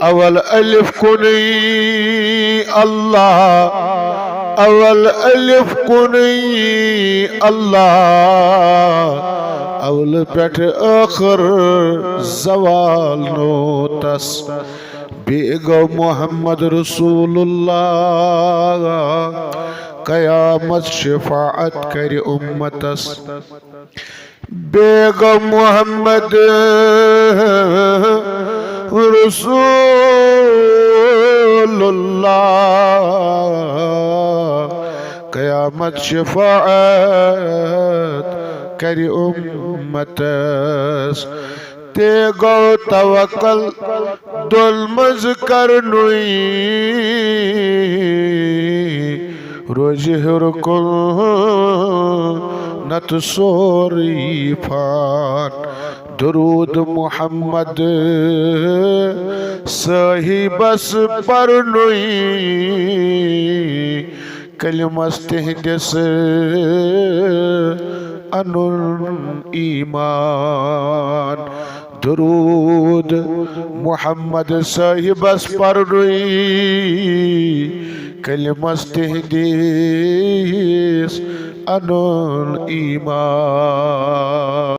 अवल अलिफ को नहीं अल्लाह, अवल अलिफ को नहीं अल्लाह, अवल पेट आखिर जवाल नो तस बेगो मोहम्मद रसूलुल्लाह कयामत शफाअत कर उम्मतस बेगम मोहम्मद रसूलुल्लाह कयामत शफाअत कर उम्मतस ते गो तवक्कल दुलमज कर नुई रोज हुरकुल नत सोरी फान दरूद मोहम्मद सही बस पर नुई कलिमस तिहदिस अनुल ईमान दरूद मोहम्मद सही बस पर नुई कलिमस तिहदिस अनुल ईमान।